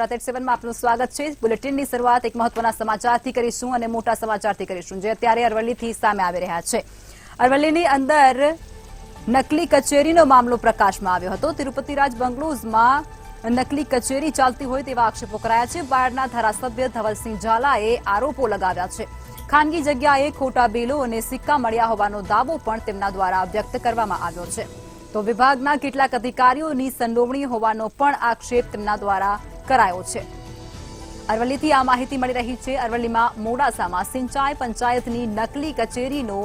ગુજરાત 87 માં આપનું સ્વાગત છે। બુલેટિનની શરૂઆત એક મહત્વના સમાચારથી કરીશું અને મોટા સમાચારથી કરીશું, જે અત્યારે અરવલ્લીથી સામે આવી રહ્યા છે। અરવલ્લીની અંદર નકલી કચેરીનો મામલો પ્રકાશમાં આવ્યો હતો। તિરુપતિ રાજ બંગલોઝમાં નકલી કચેરી ચાલતી હોય તેવા આક્ષેપો કરાયા છે। બાયડના ધારાસભ્ય ધવલસિંહ ઝાલાએ આરોપો લગાવ્યા છે। ખાનગી જગ્યાએ ખોટા બિલો અને સિક્કા મળ્યા હોવાનો દાવો પણ તેમના દ્વારા વ્યક્ત કરવામાં આવ્યો છે। તો વિભાગના કેટલાક અધિકારીઓની સંડોવણી હોવાનો પણ આક્ષેપ તેમના દ્વારા કરાયો છે। અરવલ્લીથી આ માહિતી મળી રહી છે। અરવલ્લીમાં મોડાસામાં સિંચાઈ પંચાયતની નકલી કચેરીનો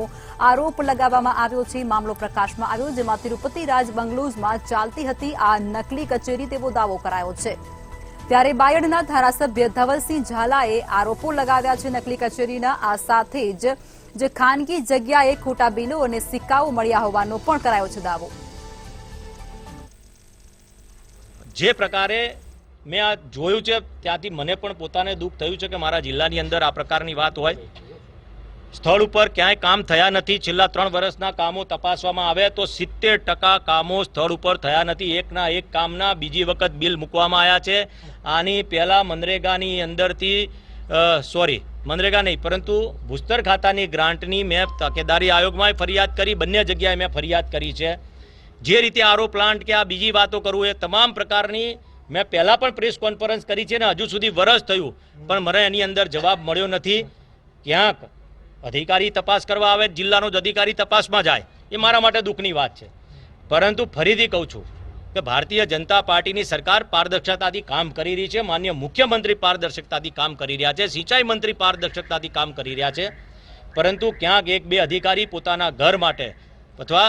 આરોપ લગાવવામાં આવ્યો છે। મામલો પ્રકાશમાં આવ્યો, જેમાં તિરુપતિ રાજ બંગલોઝમાં ચાલતી હતી આ નકલી કચેરી તેવો દાવો કરાયો છે। ત્યારે બાયડના ધારાસભ્ય ધવલસિંહ ઝાલાએ આરોપો લગાવ્યા છે નકલી કચેરીના। આ સાથે જ ખાનગી જગ્યાએ ખોટા બિલો અને સિક્કાઓ મળ્યા હોવાનો પણ કરાયો છે દાવો। જે પ્રકારે મેં આ જોયું છે ત્યાંથી મને પણ પોતાને દુઃખ થયું છે કે મારા જિલ્લાની અંદર આ પ્રકારની વાત હોય। સ્થળ ઉપર ક્યાંય કામ થયા નથી। છેલ્લા 3 વર્ષના કામો તપાસવામાં આવે તો 70% કામો સ્થળ ઉપર થયા નથી। એકના એક કામના બીજી વખત બિલ મૂકવામાં આવ્યા છે। આની પહેલા મનરેગાની અંદરથી મનરેગા નહીં પરંતુ ભૂસ્તર ખાતાની ગ્રાન્ટની મેં તકેદારી આયોગમાં ફરિયાદ કરી, બંને જગ્યાએ મેં ફરિયાદ કરી છે। જે રીતે આરો પ્લાન્ટ કે આ બીજી વાતો કરું એ તમામ પ્રકારની મેં પહેલાં પણ પ્રેસ કોન્ફરન્સ કરી છે ને હજુ સુધી વરસ થયું પણ મને એની અંદર જવાબ મળ્યો નથી। ક્યાંક અધિકારી તપાસ કરવા આવે, જિલ્લાનો જ અધિકારી તપાસમાં જાય, એ મારા માટે દુઃખની વાત છે। પરંતુ ફરીથી કહું છું કે ભારતીય જનતા પાર્ટીની સરકાર પારદર્શકતાથી કામ કરી રહી છે। માનનીય મુખ્યમંત્રી પારદર્શકતાથી કામ કરી રહ્યા છે, સિંચાઈ મંત્રી પારદર્શકતાથી કામ કરી રહ્યા છે। પરંતુ ક્યાંક 1-2 અધિકારી પોતાના ઘર માટે અથવા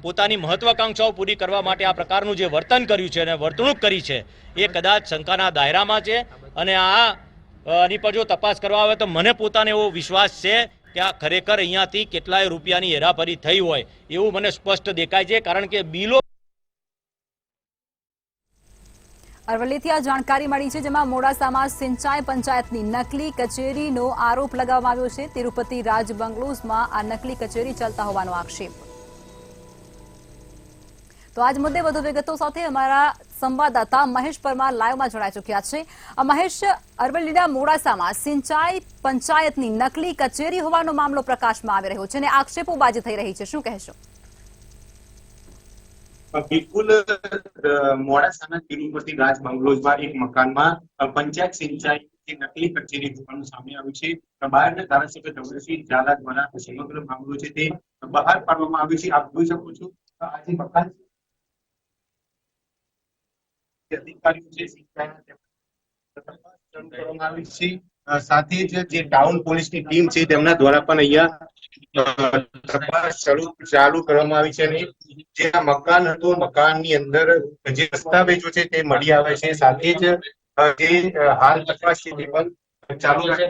પોતાની મહત્વાકાંક્ષાઓ પૂરી કરવા માટે આ પ્રકારનું જે વર્તન કર્યું છે અને વર્તણૂક કરી છે એ કદાચ શંકાના દાયરામાં છે। અને આની પર જો તપાસ કરવા આવે તો મને પોતાને એવો વિશ્વાસ છે કે આ ખરેખર અહીંયાથી કેટલાય રૂપિયાની હેરાફેરી થઈ હોય એવું મને સ્પષ્ટ દેખાય છે। કારણ કે બિલો અરવલ્લીથી આ જાણકારી મળી છે, જેમાં મોડાસામાં સિંચાઈ પંચાયતની નકલી કચેરીનો આરોપ લગાવવામાં આવ્યો છે। તિરુપતિ રાજ બંગલોઝમાં આ નકલી કચેરી ચાલતા હોવાનો આક્ષેપ। તો આજ મુદ્દે વધુ વિગતો સાથે અમારા સંવાદદાતા મહેશ પરમાર લાઈવમાં જોડાઈ ચૂક્યા છે। મહેશ, અરવલ્લીના મોડાસામાં સિંચાઈ પંચાયતની નકલી કચેરી હોવાનો મામલો પ્રકાશમાં આવી રહ્યો છે અને આક્ષેપોબાજી થઈ રહી છે, શું કહેશો? બિલકુલ, મોડાસાના તિરુપતિ રાજ બંગલોઝમાં એક મકાનમાં પંચાયત સિંચાઈ નકલી કચેરી હોવાનું સામે આવ્યું છે। બાયડના ધારાસભ્ય ધવલસિંહ ઝાલા દ્વારા સમગ્ર મામલો છે તે બહાર પાડવામાં આવ્યો છે। આપ જોઈ શકો છો આજે મકાન અધિકારીઓ છે કરવામાં આવી છે। સાથે જ જે ટાઉન પોલીસની ટીમ છે તેમના દ્વારા પણ અહીંયા તપાસ ચાલુ કરવામાં આવી છે। અને જે આ મકાન હતું, મકાનની અંદર જે દસ્તાવેજો છે તે મળી આવે છે। સાથે જ જે હાલ તપાસ છે તે પણ ચાલુ છે।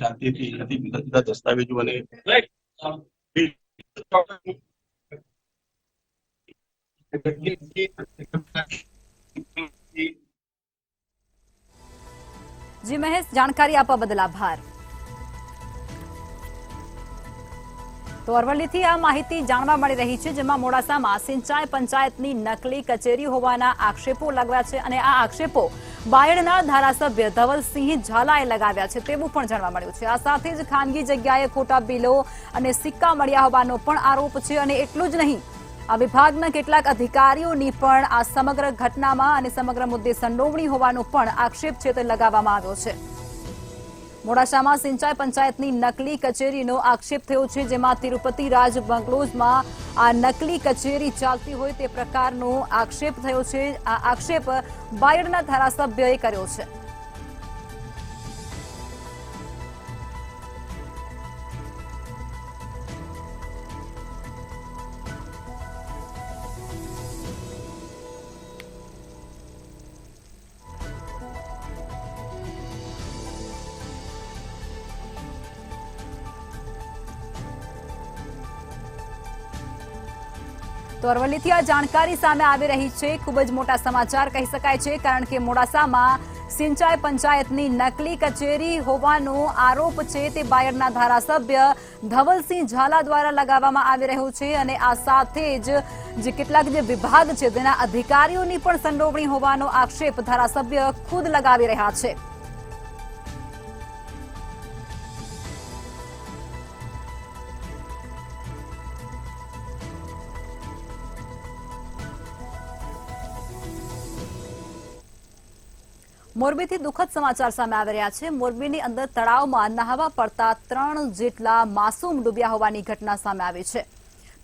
ચાલતી હતી બધા દસ્તાવેજો અને જી મહેશ, જાણકારી આપવા બદલ આભાર। તો અરવલ્લીથી આ માહિતી જાણવા મળી રહી છે, જેમાં મોડાસામાં સિંચાઈ પંચાયતની નકલી કચેરી હોવાના આક્ષેપો લગાવ્યા છે અને આ આક્ષેપો બાયડના ધારાસભ્ય ધવલસિંહ ઝાલાએ લગાવ્યા છે તેવું પણ જાણવા મળ્યું છે। આ સાથે જ ખાનગી જગ્યાએ ખોટા બિલો અને સિક્કા મળ્યા હોવાનો પણ આરોપ છે। અને એટલું જ નહીં, આ વિભાગના કેટલાક અધિકારીઓની પણ આ સમગ્ર ઘટનામાં અને સમગ્ર મુદ્દે સંડોવણી હોવાનો પણ આક્ષેપ છે તે લગાવવામાં આવ્યો છે। મોડાસામાં સિંચાઈ પંચાયતની નકલી કચેરીનો આક્ષેપ થયો છે, જેમાં તિરુપતિ રાજ બંગલોઝમાં આ નકલી કચેરી ચાલતી હોય તે પ્રકારનો આક્ષેપ થયો છે। આ આક્ષેપ બાયડના ધારાસભ્યએ કર્યો છે। તો અરવલ્લીથી આ જાણકારી સામે આવી રહી છે। ખૂબ જ મોટા સમાચાર કહી શકાય છે, કારણ કે મોડાસામાં સિંચાઈ પંચાયતની નકલી કચેરી હોવાનો આરોપ છે તે બાયડના ધારાસભ્ય ધવલસિંહ ઝાલા દ્વારા લગાવવામાં આવી રહ્યો છે અને આ સાથે જ જે કેટલાક જે વિભાગ છે તેના અધિકારીઓની પણ સંડોવણી હોવાનો આક્ષેપ ધારાસભ્ય ખુદ લગાવી રહ્યા છે। મોરબીથી દુઃખદ સમાચાર સામે આવી રહ્યા છે। મોરબીની અંદર તળાવમાં નહાવા પડતા 3 જેટલા માસૂમ ડૂબ્યા હોવાની ઘટના સામે આવી છે।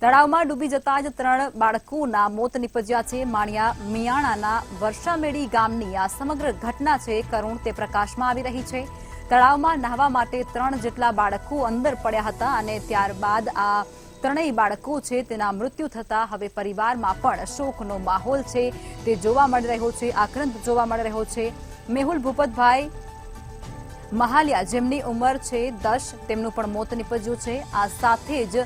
તળાવમાં ડૂબી જતા જ 3 બાળકોના મોત નીપજ્યા છે। મિયાણાના વર્ષામેડી ગામની આ સમગ્ર ઘટના છે કરુણ તે પ્રકાશમાં આવી રહી છે। તળાવમાં નહાવા માટે 3 જેટલા બાળકો અંદર પડ્યા હતા અને ત્યારબાદ આ 3 બાળકો છે તેના મૃત્યુ થતા હવે પરિવારમાં પણ શોકનો માહોલ છે તે જોવા મળી રહ્યો છે, આક્રંદ જોવા મળી રહ્યો છે। મેહુલ ભૂપતભાઈ મહાલિયા, જેમની ઉંમર છે 10, તેમનું પણ મોત નીપજ્યું છે। આ સાથે જ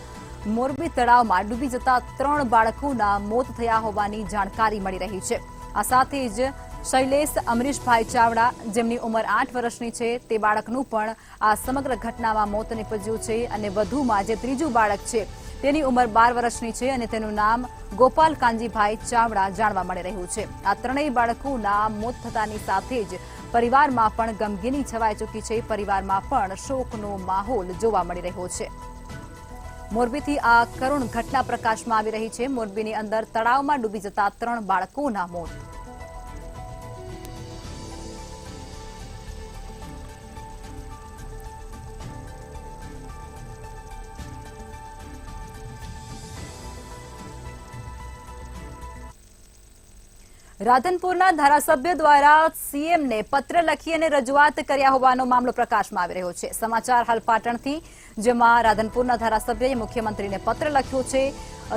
મોરબી તળાવમાં ડૂબી જતા 3 બાળકોના મોત થયા હોવાની જાણકારી મળી રહી છે। આ સાથે જ શૈલેષ અમરીશભાઈ ચાવડા, જેમની ઉંમર 8 વર્ષની છે, તે બાળકનું પણ આ સમગ્ર ઘટનામાં મોત નીપજ્યું છે અને વધુમાં જે ત્રીજું બાળક છે તેની ઉંમર 12 વર્ષની છે અને તેનું નામ ગોપાલ કાંજીભાઈ ચાવડા જાણવા મળી રહ્યું છે। આ 3 બાળકોના મોત થતાની સાથે જ પરિવારમાં પણ ગમગીની છવાઈ ચૂકી છે। પરિવારમાં પણ શોકનો માહોલ જોવા મળી રહ્યો છે। મોરબીથી આ કરુણ ઘટના પ્રકાશમાં આવી રહી છે। મોરબીની અંદર તળાવમાં ડૂબી જતા 3 બાળકોના મોત। રાધનપુરના ધારાસભ્ય દ્વારા સીએમને પત્ર લખી અને રજૂઆત કર્યા હોવાનો મામલો પ્રકાશમાં આવી રહ્યો છે। સમાચાર હાલ પાટણથી, જેમાં રાધનપુરના ધારાસભ્યએ મુખ્યમંત્રીને પત્ર લખ્યો છે।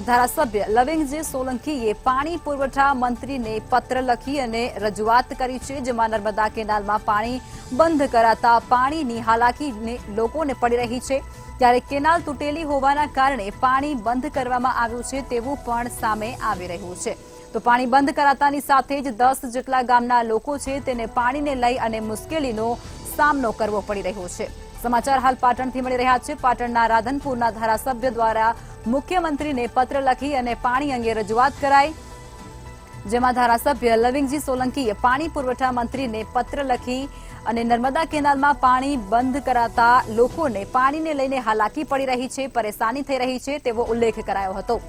ધારાસભ્ય લવિંગજી સોલંકીએ પાણી પુરવઠા મંત્રીને પત્ર લખી અને રજૂઆત કરી છે, જેમાં નર્મદા કેનાલમાં પાણી બંધ કરાતા પાણીની હાલાકી લોકોને પડી રહી છે। ત્યારે કેનાલ તૂટેલી હોવાના કારણે પાણી બંધ કરવામાં આવ્યું છે તેવું પણ સામે આવી રહ્યું છે। તો પાણી બંધ કરાતાની સાથે જ 10 જેટલા ગામના લોકો છે તેને પાણીને લઈ અને મુશ્કેલીનો સામનો કરવો પડી રહ્યો છે। સમાચાર હાલ પાટણથી મળી રહ્યા છે। પાટણના રાધનપુરના ધારાસભ્ય દ્વારા મુખ્યમંત્રીને પત્ર લખી અને પાણી અંગે રજૂઆત કરાઈ, જેમાં ધારાસભ્ય લવિંગજી સોલંકીએ પાણી પુરવઠા મંત્રીને પત્ર લખી અને નર્મદા કેનાલમાં પાણી બંધ કરાતા લોકોને પાણીને લઈને હાલાકી પડી રહી છે, પરેશાની થઈ રહી છે તેવો ઉલ્લેખ કરાયો હતો।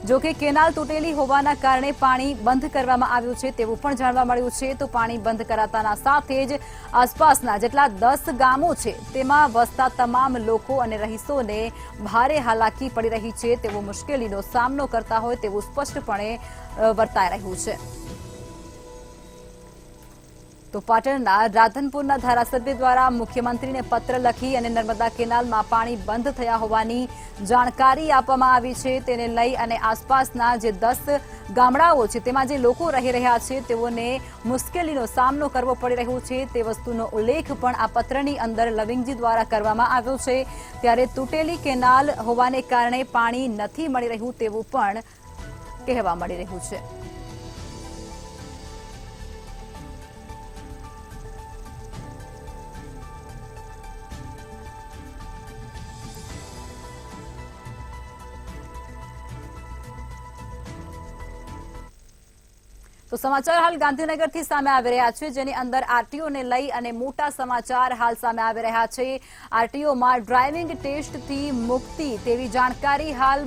જો કે કેનાલ તૂટેલી હોવાના કારણે પાણી બંધ કરવામાં આવ્યું છે તેવું પણ જાણવા મળ્યું છે। તો પાણી બંધ કરાતાના સાથે જ આસપાસના જેટલા 10 ગામો છે તેમાં વસતા તમામ લોકો અને રહીશોને ભારે હાલાકી પડી રહી છે તેવો મુશ્કેલીનો સામનો કરતા હોય તેવું સ્પષ્ટપણે વર્તાઈ રહ્યું છે। તો પાટણના રાધનપુરના ધારાસભ્ય દ્વારા મુખ્યમંત્રીને પત્ર લખી અને નર્મદા કેનાલમાં પાણી બંધ થયા હોવાની જાણકારી આપવામાં આવી છે। તેને લઈ અને આસપાસના જે 10 ગામડાઓ છે તેમાં જે લોકો રહી રહ્યા છે તેઓને મુશ્કેલીનો સામનો કરવો પડી રહ્યો છે તે વસ્તુનો ઉલ્લેખ પણ આ પત્રની અંદર લવિંગજી દ્વારા કરવામાં આવ્યો છે। ત્યારે તૂટેલી કેનાલ હોવાને કારણે પાણી નથી મળી રહ્યું તેવું પણ કહેવા મળી રહ્યું છે। તો સમાચાર હાલ ગાંધીનગરથી સામે આવી રહ્યા છે, જેની અંદર આરટીઓને લઈ અને મોટા સમાચાર હાલ સામે આવી રહ્યા છે। આરટીઓમાં ડ્રાઇવિંગ ટેસ્ટથી મુક્તિ તેવી જાણકારી હાલ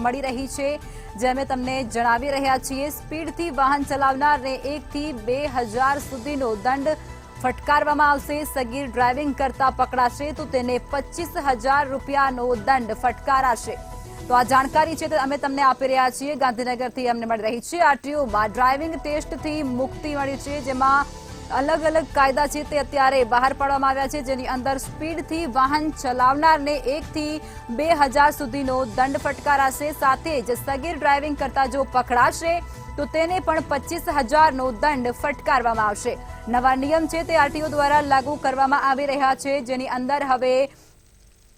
મળી રહી છે, જે અમે તમને જણાવી રહ્યા છીએ। સ્પીડથી વાહન ચલાવનારને 1 થી 2000 સુધીનો દંડ ફટકારવામાં આવશે। સગીર ડ્રાઇવિંગ કરતા પકડાશે તો તેને 25,000 રૂપિયાનો દંડ ફટકારાશે। તો આ જાણકારી છે અમે તમને આપી રહ્યા છીએ, ગાંધીનગરથી અમને મળી રહી છે। આરટીઓમાં ડ્રાઇવિંગ ટેસ્ટથી મુક્તિ મળી છે, જેમાં અલગ અલગ કાયદા છે તે અત્યારે બહાર પાડવામાં આવ્યા છે, જેની અંદર સ્પીડથી વાહન ચલાવનારને 1 થી 2000 સુધીનો દંડ ફટકારાશે। સાથે જ સગીર ડ્રાઇવિંગ કરતા જો પકડાશે તો તેને પણ 25,000નો દંડ ફટકારવામાં આવશે। નવા નિયમ છે તે આરટીઓ દ્વારા લાગુ કરવામાં આવી રહ્યા છે, જેની અંદર હવે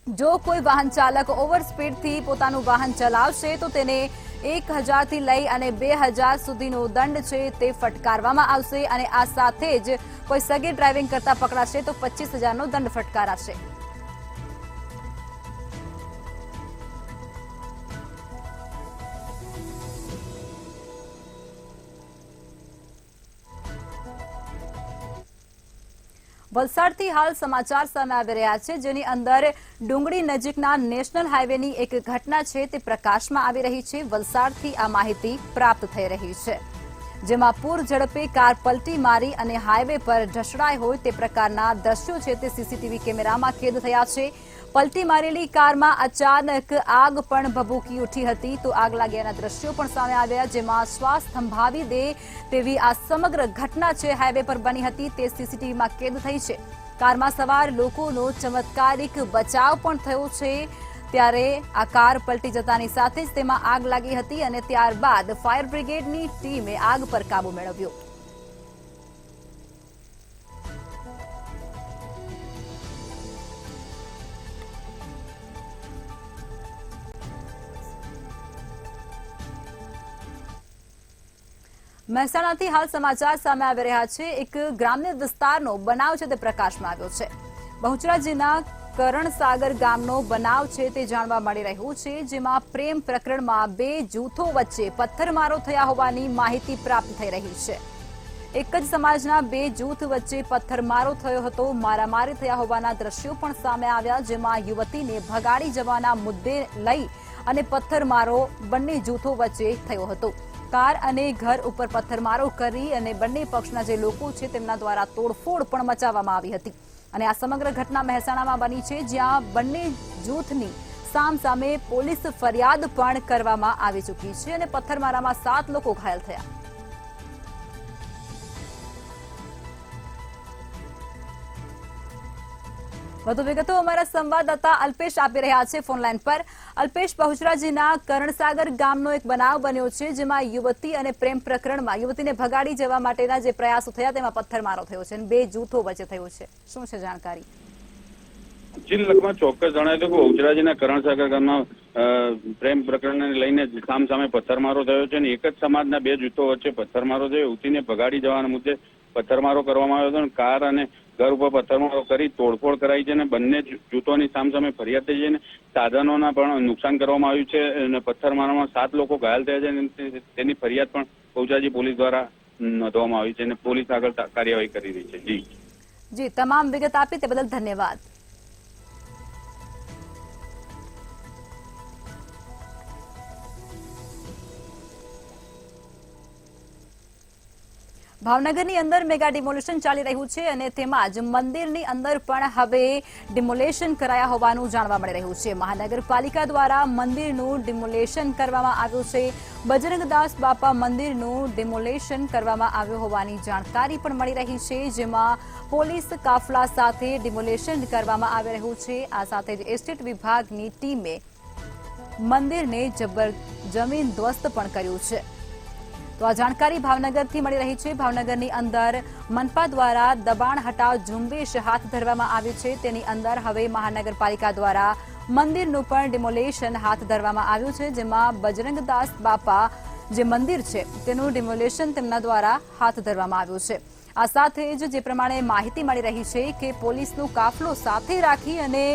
જો કોઈ વાહન ચાલક ઓવર સ્પીડથી પોતાનું વાહન ચલાવશે તો તેને 1000 થી લઈ અને 2000 સુધીનો દંડ છે તે ફટકારવામાં આવશે અને આ સાથે જ કોઈ સગીર ડ્રાઇવિંગ કરતા પકડાશે તો 25000નો દંડ ફટકારાશે। વલસાડથી હાલ સમાચાર સામે આવી રહ્યા છે, જેની અંદર ડુંગળી નજીકના નેશનલ હાઈવેની એક ઘટના છે તે પ્રકાશમાં આવી રહી છે। વલસાડથી આ માહિતી પ્રાપ્ત થઈ રહી છે, જેમાં પૂર ઝડપે કાર પલટી મારી અને હાઈવે પર ઢસડાઈ હોય તે પ્રકારના દ્રશ્યો છે તે સીસીટીવી કેમેરામાં કેદ થયા છે। પલટી મારેલી કારમાં અચાનક આગ પણ ભભૂકી ઉઠી હતી, તો આગ લાગ્યાના દ્રશ્યો પણ સામે આવ્યા, જેમાં શ્વાસ થંભાવી દે તેવી આ સમગ્ર ઘટના છે હાઈવે પર બની હતી તે સીસીટીવીમાં કેદ થઈ છે। કારમાં સવાર લોકોનો ચમત્કારિક બચાવ પણ થયો છે, ત્યારે આ કાર પલટી જતાની સાથે જ તેમાં આગ લાગી હતી અને ત્યારબાદ ફાયર બ્રિગેડની ટીમે આગ પર કાબુ મેળવ્યો। મહેસાણાથી હાલ સમાચાર સામે આવી રહ્યા છે। એક ગ્રામ્ય વિસ્તારનો બનાવ છે તે પ્રકાશમાં આવ્યો છે। બહુચરાજીના કરણસાગર ગામનો બનાવ છે તે જાણવા મળી રહ્યું છે, જેમાં પ્રેમ પ્રકરણમાં 2 જૂથો વચ્ચે પથ્થરમારો થયા હોવાની માહિતી પ્રાપ્ત થઈ રહી છે। એક જ સમાજના 2 જૂથ વચ્ચે પથ્થરમારો થયો હતો, મારામારી થયા હોવાના દ્રશ્યો પણ સામે આવ્યા, જેમાં યુવતીને ભગાડી જવાના મુદ્દે લઈ અને પથ્થરમારો બંને જૂથો વચ્ચે થયો હતો। કાર અને ઘર ઉપર પથ્થરમારો કરી અને બંને પક્ષના જે લોકો છે તેમના દ્વારા તોડફોડ પણ મચાવવામાં આવી હતી અને આ સમગ્ર ઘટના મહેસાણામાં બની છે, જ્યાં બંને જૂથની સામસામે પોલીસ ફરિયાદ પણ કરવામાં આવી ચૂકી છે અને પથ્થરમારામાં 7 લોકો ઘાયલ થયા। વધુ વિગતો અમારા સંવાદદાતા અલ્પેશ આપી રહ્યા છે ફોનલાઈન પર। અલ્પેશ, બહુચરાજીના કરણસાગર ગામનો એક બનાવ બન્યો છે, જેમાં યુવતી અને પ્રેમ પ્રકરણમાં યુવતીને ભગાડી જવા માટેના જે પ્રયાસો થયા તેમાં પથ્થરમારો થયો છે અને 2 જૂથો વચ્ચે થયો છે, શું છે જાણકારી? જી, લખમાં ચોક્કસ જણાય તો કે બહુચરાજીના કરણસાગર ગામમાં પ્રેમ પ્રકરણને લઈને સામસામે પથ્થરમારો થયો છે અને એક જ સમાજના 2 જૂથો વચ્ચે પથ્થરમારો થયો। યુવતીને ભગાડી જવાના મુદ્દે પથ્થરમારો કરવામાં આવ્યો હતો અને કાર અને ઘર ઉપર પથ્થરમારો કરી તોડફોડ કરાઈ છે અને બંને જૂથોની સામસામે ફરિયાદ થઈ છે અને સાધનોના પણ નુકસાન કરવામાં આવ્યું છે અને પથ્થરમારામાં 7 લોકો ઘાયલ થયા છે અને તેની ફરિયાદ પણ બહુચરાજી પોલીસ દ્વારા નોંધવામાં આવી છે અને પોલીસ આગળ કાર્યવાહી કરી રહી છે। જી, તમામ વિગત આપી તે બદલ ધન્યવાદ। ભાવનગરની અંદર મેગા ડિમોલેશન ચાલી રહ્યું છે અને તેમાં જ મંદિરની અંદર પણ હવે ડિમોલેશન કરાયા હોવાનું જાણવા મળી રહ્યું છે। મહાનગરપાલિકા દ્વારા મંદિરનું ડિમોલેશન કરવામાં આવ્યું છે। બજરંગદાસ બાપા મંદિરનું ડિમોલેશન કરવામાં આવ્યું હોવાની જાણકારી પણ મળી રહી છે, જેમાં પોલીસ કાફલા સાથે ડિમોલેશન કરવામાં આવી રહ્યું છે। આ સાથે જ એસ્ટેટ વિભાગની ટીમે મંદિરને જમીનદોસ્ત પણ કર્યું છે। તો આ જાણકારી ભાવનગરથી મળી રહી છે। ભાવનગરની અંદર મનપા દ્વારા દબાણ હટાવ ઝુંબેશ હાથ ધરવામાં આવ્યું છે, તેની અંદર હવે મહાનગરપાલિકા દ્વારા મંદિરનું પણ ડિમોલેશન હાથ ધરવામાં આવ્યું છે, જેમાં બજરંગદાસ બાપા જે મંદિર છે તેનું ડિમોલેશન તેમના દ્વારા હાથ ધરવામાં આવ્યું છે। આ સાથે જ જે પ્રમાણે માહિતી મળી રહી છે કે પોલીસનો કાફલો સાથે રાખી અને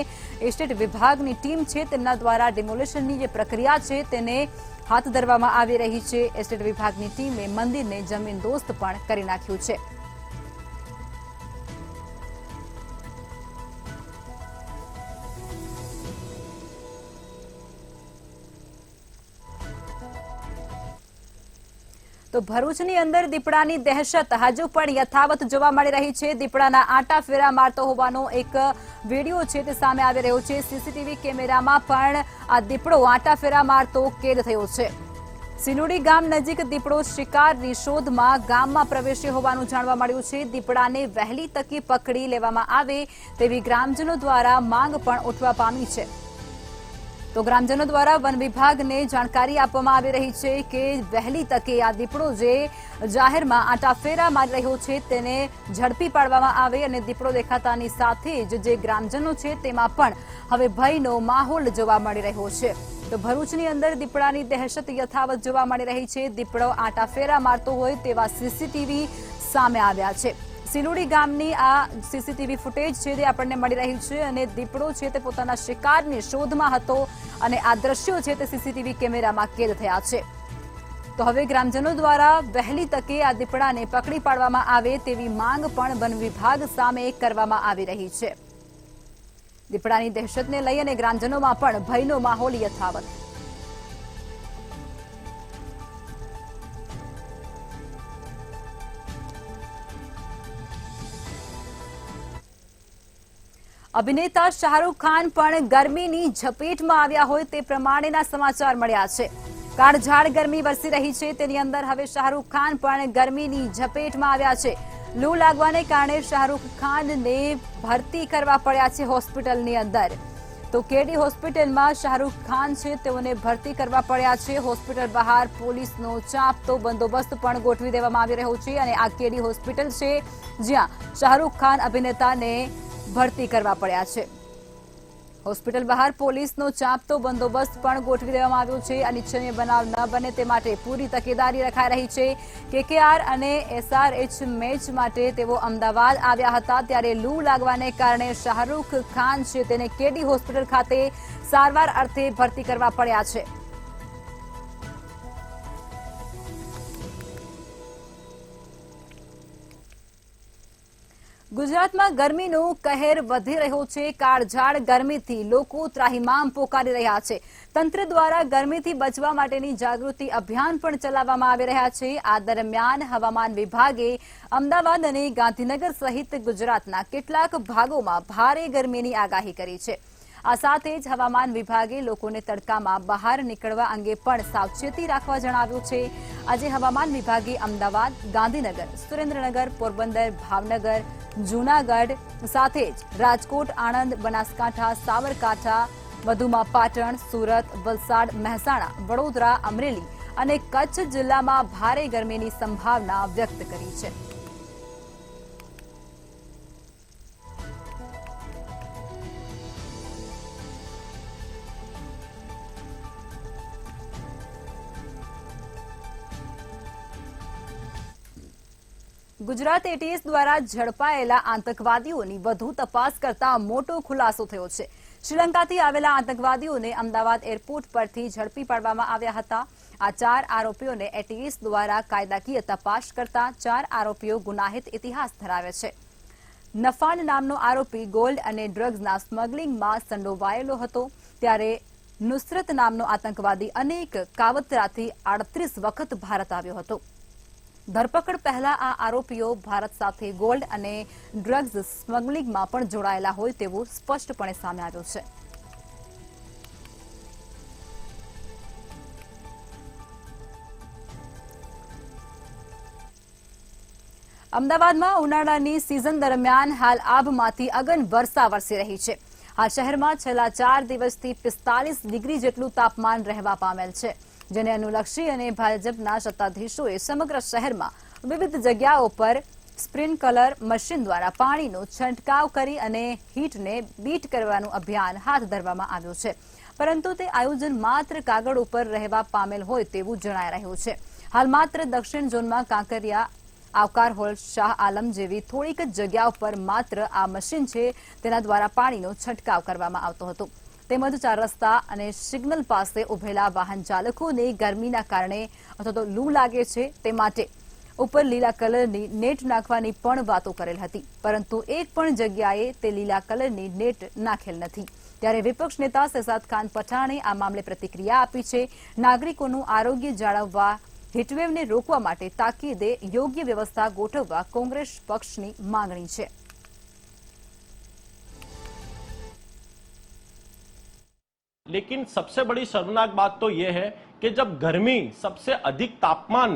એસ્ટેટ વિભાગની ટીમ છે તેમના દ્વારા ડિમોલેશનની જે પ્રક્રિયા છે તેને હાથ ધરવામાં આવી રહી છે। એસ્ટેટ વિભાગની ટીમે મંદિરને જમીનદોસ્ત પણ કરી નાખ્યું છે। તો ભરૂચની અંદર દીપડાની દહેશત હજુ પણ યથાવત જોવા મળી રહી છે। દીપડાના આંટા ફેરા મારતો હોવાનો એક વિડીયો છે તે સામે આવી રહ્યો છે। સીસીટીવી કેમેરામાં પણ આ દીપડો આંટા ફેરા મારતો કેદ થયો છે। સિનુડી ગામ નજીક દીપડો શિકારની શોધમાં ગામમાં પ્રવેશ્યો હોવાનું જાણવા મળ્યું છે। દીપડાને વહેલી તકે પકડી લેવામાં આવે તેવી ગ્રામજનો દ્વારા માંગ પણ ઉઠવા પામી છે। તો ગ્રામજનો દ્વારા વન વિભાગને જાણકારી આપવામાં આવી રહી છે કે વહેલી તકે આ દીપડો જે જાહેરમાં આંટા ફેરા મારી રહ્યો છે તેને ઝડપી પાડવામાં આવે અને દીપડો દેખાતાની સાથે જ જે ગ્રામજનો છે તેમાં પણ હવે ભયનો માહોલ જોવા મળી રહ્યો છે। તો ભરૂચની અંદર દીપડાની દહેશત યથાવત જોવા મળી રહી છે. દીપડો આંટાફેરા મારતો હોય તેવા સીસીટીવી સામે આવ્યા છે. સિલુડી ગામની આ સીસીટીવી ફૂટેજ છે તે આપણને મળી રહી છે અને દીપડો છે તે પોતાના શિકારની શોધમાં હતો અને આ દ્રશ્યો છે તે સીસીટીવી કેમેરામાં કેદ થયા છે. તો હવે ગ્રામજનો દ્વારા વહેલી તકે આ દીપડાને પકડી પાડવામાં આવે તેવી માંગ પણ વન વિભાગ સામે કરવામાં આવી રહી છે. દીપડાની દહેશતને લઈ અને ગ્રામજનોમાં પણ ભયનો માહોલ યથાવત. અભિનેતા શાહરૂખ ખાન પણ ગરમીની ઝપેટમાં આવ્યા હોય તે પ્રમાણેના સમાચાર મળ્યા છે. કાળઝાળ ગરમી વરસી રહી છે તેની અંદર હવે શાહરૂખ ખાન પણ ગરમીની ઝપેટમાં આવ્યા છે. લૂ લાગવાને કારણે શાહરૂખ ખાનને ભરતી કરવા પડ્યા છે હોસ્પિટલની અંદર. તો કેડી હોસ્પિટલમાં શાહરૂખ ખાન છે તેઓને ભરતી કરવા પડ્યા છે. હોસ્પિટલ બહાર પોલીસનો ચાંપતો બંદોબસ્ત પણ ગોઠવી દેવામાં આવી રહ્યો છે અને આ કેડી હોસ્પિટલ છે જ્યાં શાહરૂખ ખાન અભિનેતાને ભરતી કરવા પડ્યા છે. હોસ્પિટલ બહાર પોલીસનો ચાંપતો બંદોબસ્ત પણ ગોઠવી દેવામાં આવ્યો છે. અનિચ્છનીય બનાવ ન બને તે માટે પૂરી તકેદારી રખાઈ રહી છે. KKR અને SRH મેચ માટે તેઓ અમદાવાદ આવ્યા હતા ત્યારે લૂ લાગવાને કારણે શાહરૂખ ખાન છે તેને કેડી હોસ્પિટલ ખાતે સારવાર અર્થે ભરતી કરવા પડ્યા છે. ગુજરાતમાં ગરમીનો કહેર વધી રહ્યો છે. કાળઝાળ ગરમીથી લોકો ત્રાહિમામ પોકારી રહ્યા છે. તંત્ર દ્વારા ગરમીથી બચવા માટેની જાગૃતિ અભિયાન પણ ચલાવવામાં આવી રહ્યા છે. આ દરમિયાન હવામાન વિભાગે અમદાવાદ અને ગાંધીનગર સહિત ગુજરાતના કેટલાક ભાગોમાં ભારે ગરમીની આગાહી કરી છે. આ સાથે જ હવામાન વિભાગે લોકોને તડકામાં બહાર નીકળવા અંગે પણ સાવચેતી રાખવા જણાવ્યું છે. આજે હવામાન વિભાગે અમદાવાદ, ગાંધીનગર, સુરેન્દ્રનગર, પોરબંદર, ભાવનગર, જૂનાગઢ સાથે જ રાજકોટ, આણંદ, બનાસકાંઠા, સાબરકાંઠા, વધુમાં પાટણ, સુરત, વલસાડ, મહેસાણા, વડોદરા, અમરેલી અને કચ્છ જિલ્લામાં ભારે ગરમીની સંભાવના વ્યક્ત કરી છે. ગુજરાત ATS દ્વારા ઝડપાયેલા આતંકવાદીઓની વધુ તપાસ કરતા મોટો ખુલાસો થયો છે. શ્રીલંકાથી આવેલા આતંકવાદીઓને અમદાવાદ એરપોર્ટ પરથી ઝડપી પાડવામાં આવ્યા હતા. આ 4 આરોપીઓને ATS દ્વારા કાયદાકીય તપાસ કરતા 4 આરોપીઓ ગુનાહિત ઇતિહાસ ધરાવે છે. નફાન નામનો આરોપી ગોલ્ડ અને ડ્રગ્સના સ્મગલિંગમાં સંડોવાયેલો હતો ત્યારે નુસરત નામનો આતંકવાદી અનેક કાવતરાથી 38 વખત ભારત આવ્યો હતો. ધરપકડ પહેલા આ આરોપીઓ ભારત સાથે ગોલ્ડ અને ડ્રગ્સ સ્મગલિંગમાં પણ જોડાયેલા હોય તેવું સ્પષ્ટપણે સામે આવ્યું છે. અમદાવાદમાં ઉનાળાની સિઝન દરમિયાન હાલ આભમાંથી અગન વર્ષા વરસી રહી છે. આ શહેરમાં છેલ્લા 4 દિવસથી 45 ડિગ્રી જેટલું તાપમાન રહેવા પામેલ છે. જેને અનુલક્ષી અને ભાજપના સત્તાધીશોએ સમગ્ર શહેરમાં વિવિધ જગ્યાઓ પર સ્પ્રિન્કલર મશીન દ્વારા પાણીનો છંટકાવ કરી અને હીટને બીટ કરવાનું અભિયાન હાથ ધરવામાં આવ્યું છે. પરંતુ તે આયોજન માત્ર કાગળ ઉપર રહેવા પામેલ હોય તેવું જણાઈ રહ્યું છે. હાલ માત્ર દક્ષિણ ઝોનમાં કાંકરિયા, આવકાર હોલ, શાહ આલમ જેવી થોડીક જ જગ્યાઓ પર માત્ર આ મશીન છે તેના દ્વારા પાણીનો છંટકાવ કરવામાં આવતો હતો. તેમજ 4 રસ્તા અને સિગ્નલ પાસે ઉભેલા વાહન ચાલકોને ગરમીના કારણે અથવા તો લૂ લાગે છે તે માટે ઉપર લીલા કલરની નેટ નાખવાની પણ વાતો કરેલ હતી. પરંતુ એક પણ જગ્યાએ તે લીલા કલરની નેટ નાખેલ નથી. ત્યારે વિપક્ષ નેતા શહેજાદ ખાન પઠાણે આ મામલે પ્રતિક્રિયા આપી છે. નાગરિકોનું આરોગ્ય જાળવવા, હીટવેવને રોકવા માટે તાકીદે યોગ્ય વ્યવસ્થા ગોઠવવા કોંગ્રેસ પક્ષની માંગણી છે. लेकिन सबसे बड़ी शर्मनाक बात तो यह है कि जब गर्मी सबसे अधिक तापमान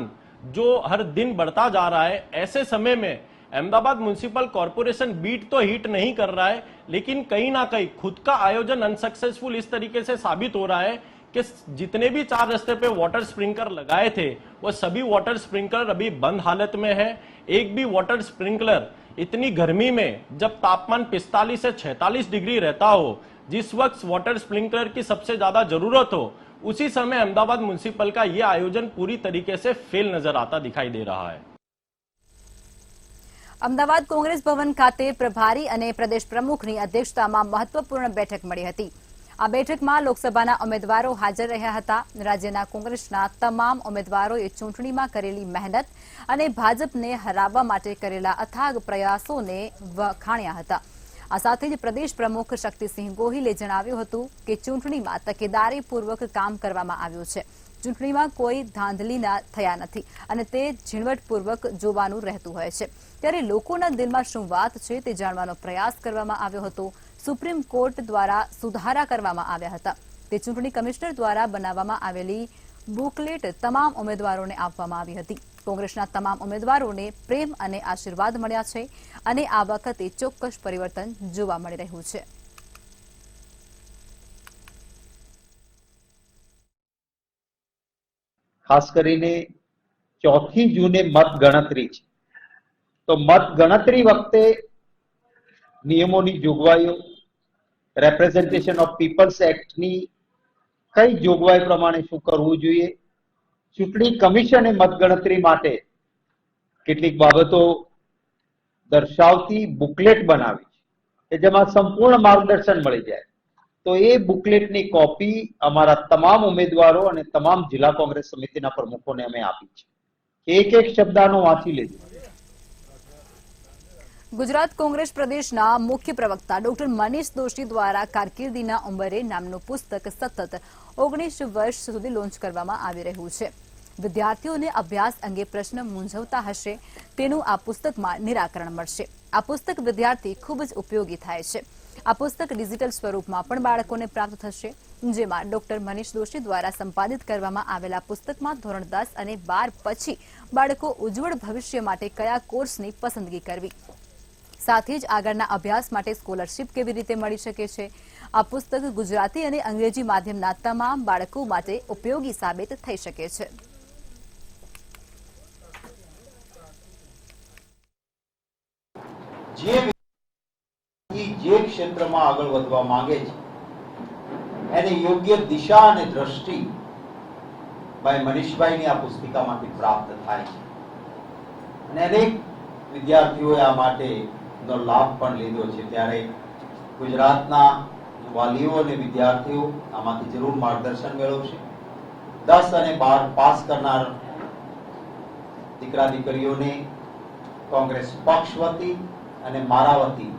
जो हर दिन बढ़ता जा रहा है, ऐसे समय में अहमदाबाद म्युनिसिपल कॉरपोरेशन बीट तो हीट नहीं कर रहा है, लेकिन कहीं ना कहीं खुद का आयोजन अनसक्सेसफुल इस तरीके से साबित हो रहा है कि जितने भी 4 रास्ते पे वाटर स्प्रिंकलर लगाए थे वो सभी वाटर स्प्रिंकलर अभी बंद हालत में है. एक भी वाटर स्प्रिंकलर इतनी गर्मी में जब तापमान 45 से 46 डिग्री रहता हो, जिस वक्त वाटर स्प्रिंकलर की सबसे ज्यादा जरूरत हो, उसी समय अहमदाबाद म्युनिसिपल का यह आयोजन पूरी तरीके से फेल नजर आता दिखाई दे रहा है। અમદાવાદ કોંગ્રેસ ભવન ખાતે પ્રભારી અને પ્રદેશ પ્રમુખની અધ્યક્ષતામાં મહત્વપૂર્ણ બેઠક મળી હતી. આ બેઠકમાં લોકસભાના ઉમેદવારો હાજર રહ્યા હતા. રાજ્યના કોંગ્રેસના તમામ ઉમેદવારોએ ચૂંટણીમાં કરેલી મહેનત અને ભાજપને હરાવવા માટે કરેલા અથાગ પ્રયાસોને વખાણ્યા હતા. આ સાથે જ પ્રદેશ પ્રમુખ શક્તિસિંહ ગોહિલે જણાવ્યું હતું કે ચૂંટણીમાં તકેદારીપૂર્વક કામ કરવામાં આવ્યું છે. ચૂંટણીમાં કોઈ ધાંધલી થયા નથી અને તે ઝીણવટપૂર્વક જોવાનું રહેતું હોય છે. ત્યારે લોકોના દિલમાં શું વાત છે તે જાણવાનો પ્રયાસ કરવામાં આવ્યો હતો. સુપ્રીમ કોર્ટ દ્વારા સુધારા કરવામાં આવ્યા હતા. તે ચૂંટણી કમિશનર દ્વારા બનાવવામાં આવેલી બુકલેટ તમામ ઉમેદવારોને આપવામાં આવી હતી. કોંગ્રેસના તમામ ઉમેદવારોને પ્રેમ અને આશીર્વાદ મળ્યા છે અને આ વખતે ચોક્કસ પરિવર્તન જોવા મળી રહ્યું છે. ખાસ કરીને 4 જૂને મતગણતરી છે, તો મતગણતરી વખતે નિયમોની જોગવાઈઓ, રેપ્રેઝન્ટેશન ઓફ પીપલ્સ એક્ટની કઈ જોગવાઈ પ્રમાણે શું કરવું જોઈએ, ચૂંટણી કમિશને મતગણતરી માટે કેટલીક બાબતો દર્શાવતી બુકલેટ બનાવી છે કે જેમાં સંપૂર્ણ માર્ગદર્શન મળી જાય. તો એ બુકલેટની કોપી અમારા તમામ ઉમેદવારો અને તમામ જિલ્લા કોંગ્રેસ સમિતિના પ્રમુખોને અમે આપી છે. એક એક શબ્દનો વાંચી લેજો. ગુજરાત કોંગ્રેસ પ્રદેશના મુખ્ય પ્રવક્તા ડોક્ટર મનીષ દોશી દ્વારા કારકિર્દીના ઉંબરે નામનું પુસ્તક સતત 19 વર્ષ સુધી લોન્ચ કરવામાં આવી રહ્યું છે. વિદ્યાર્થીઓને અભ્યાસ અંગે પ્રશ્ન મૂંઝવતા હશે તેનું આ પુસ્તકમાં નિરાકરણ મળશે. આ પુસ્તક વિદ્યાર્થી ખૂબ જ ઉપયોગી થાય છે. આ પુસ્તક ડિજિટલ સ્વરૂપમાં પણ બાળકોને પ્રાપ્ત થશે. જેમાં ડોક્ટર મનીષ દોશી દ્વારા સંપાદિત કરવામાં આવેલા પુસ્તકમાં ધોરણ 10 અને 12 પછી બાળકો ઉજ્જવળ ભવિષ્ય માટે કયા કોર્સની પસંદગી કરવી, સાથે જ આગળના અભ્યાસ માટે સ્કોલરશીપ કેવી રીતે મળી શકે છે. આ પુસ્તક ગુજરાતી અને અંગ્રેજી માધ્યમના તમામ બાળકો માટે ઉપયોગી સાબિત થઈ શકે છે. જે ક્ષેત્રમાં આગળ વધવા માંગે છે એને યોગ્ય દિશા અને દ્રષ્ટિ ભાઈ મનીષભાઈની આ પુસ્તિકામાંથી પ્રાપ્ત થાય છે અને અનેક વિદ્યાર્થીઓએ આ માટેનો લાભ પણ લીધો છે. ત્યારે ગુજરાતના વાલીઓ અને વિદ્યાર્થીઓ આમાંથી જરૂર માર્ગદર્શન મેળવશે. 10 અને 12 પાસ કરનાર દીકરા દીકરીઓને કોંગ્રેસ પક્ષ વતી અને મારા વતી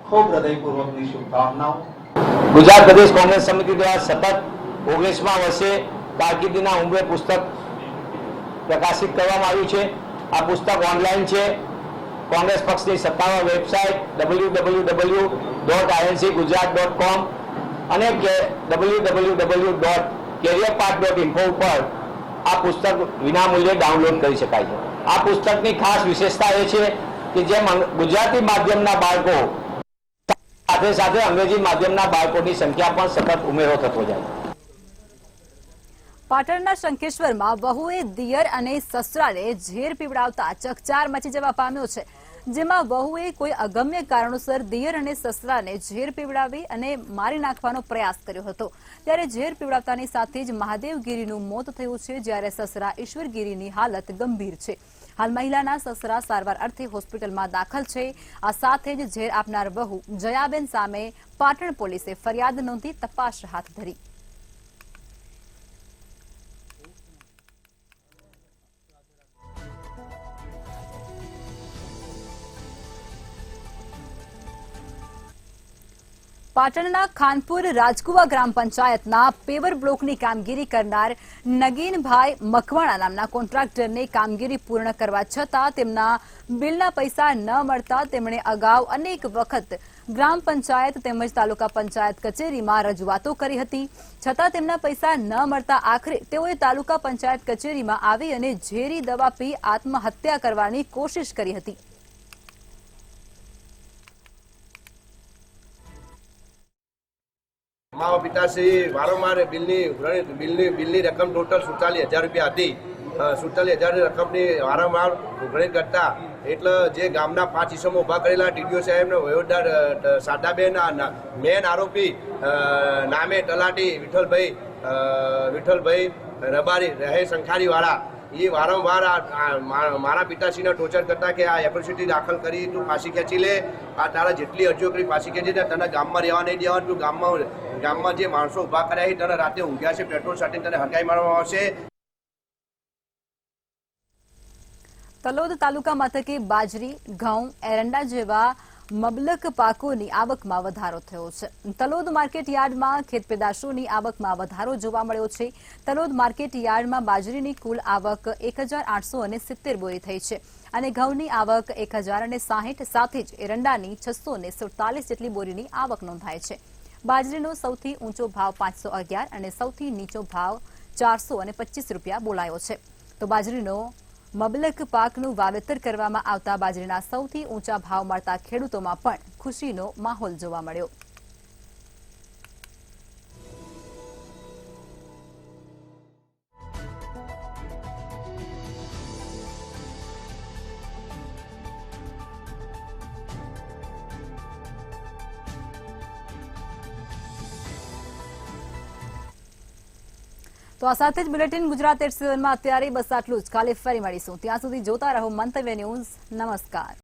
ખૂબ હૃદયપૂર્વકની શુભકામનાઓ. ગુજરાત પ્રદેશ કોંગ્રેસ સમિતિ દ્વારા સતત 19મા વર્ષે કારકિર્દીના ઉંબરે પુસ્તક પ્રકાશિત કરવામાં આવ્યું છે. આ પુસ્તક ઓનલાઈન છે. કોંગ્રેસ પક્ષની સત્તાવાર વેબસાઇટ www.incgujarat.com અને www.careerpath.info ઉપર આ પુસ્તક વિનામૂલ્યે ડાઉનલોડ કરી શકાય છે. આ પુસ્તકની ખાસ વિશેષતા એ છે કે જેમ ગુજરાતી માધ્યમના બાળકો સાથે સાથે અંગ્રેજી માધ્યમના બાળકોની સંખ્યા પણ સતત ઉમેરો થતો જાય. પાટણના શંખેશ્વરમાં વહુએ દિયર અને સસરાને ઝેર પીવડાવતા ચકચાર મચી જવા પામ્યો છે. જેમાં વહુએ કોઈ અગમ્ય કારણોસર દિયર અને સસરાને ઝેર પીવડાવી અને મારી નાખવાનો પ્રયાસ કર્યો હતો. ત્યારે ઝેર પીવડાવતાની સાથે જ મહાદેવગીરીનું મોત થયું છે, જ્યારે સસરા ઈશ્વરગીરીની હાલત ગંભીર છે. હાલ મહિલાના સસરા સારવાર અર્થે હોસ્પિટલમાં દાખલ છે. આ સાથે જ ઝેર આપનાર વહુ જયાબેન સામે પાટણ પોલીસે ફરિયાદ નોંધી તપાસ હાથ ધરી. પાટણના ખાનપુર રાજકુવા ગ્રામ પંચાયતના પેવર બ્લોકની કામગીરી કરનાર નગીનભાઈ મકવાણા નામના કોન્ટ્રાક્ટરને કામગીરી પૂર્ણ કરવા છતાં તેમના બિલના પૈસા ન મળતા તેમણે અગાઉ અનેક વખત ગ્રામ પંચાયત તેમજ તાલુકા પંચાયત કચેરીમાં રજૂઆતો કરી હતી. છતાં તેમના પૈસા ન મળતા આખરે તેઓએ તાલુકા પંચાયત કચેરીમાં આવી અને ઝેરી દવા પી આત્મહત્યા કરવાની કોશિશ કરી હતી. મારા પિતાશ્રી વારંવાર બિલની રકમ ટોટલ 47,000 રૂપિયા હતી. 47,000 રકમની વારંવાર ઉઘરાણી કરતા એટલે જે ગામના 5 ઇસમો ઉભા કરેલા ટીડીઓ સાહેબનો વહીવટદાર શારદાબેન મેન આરોપી નામે તલાટી વિઠ્ઠલભાઈ વિઠ્ઠલભાઈ રબારી રહે શંખારી વાળા એ વારંવાર મારા પિતાશ્રીને ટોર્ચર કરતા કે આ એપ્રોસિટી દાખલ કરી તું ફાંસી ખેંચી લે, આ તારા જેટલી અરજીઓ કરી ફાંસી ખેંચી દે, તને ગામમાં રહેવા નહીં દેવા, તું ગામમાં જે માણસો ઊભા કર્યા છે તને રાતે ઊંઘ્યા છે પેટ્રોલ છાંટીને તને હરગાઈ મારવામાં આવશે. તલોદ તાલુકા મથકે બાજરી, ઘઉં, એરંડા જેવા મબલક પાકોની આવકમાં વધારો થયો છે. તલોદ માર્કેટ યાર્ડમાં ખેતપેદાશોની આવકમાં વધારો જોવા મળ્યો છે. તલોદ માર્કેટ યાર્ડમાં બાજરીની કુલ આવક 1870 બોરી થઈ છે અને ઘઉંની આવક 1060 સાથે જ એરંડાની 647 જેટલી બોરીની આવક નોંધાઈ છે. બાજરીનો સૌથી ઊંચો ભાવ 511 અને સૌથી નીચો ભાવ 425 રૂપિયા બોલાયો છે. તો બાજરીનો મબલક પાકનું વાવેતર કરવામાં આવતા બાજરીના સૌથી ઊંચા ભાવ મળતા ખેડૂતોમાં પણ ખુશીનો માહોલ જોવા મળ્યો. તો આ સાથે જ બુલેટિન ગુજરાત એટ 7 માં અત્યારે બસ આટલું જ. કાલે ફરી મળીશું. ત્યાં સુધી જોતા રહો મંતવ્ય ન્યૂઝ. નમસ્કાર.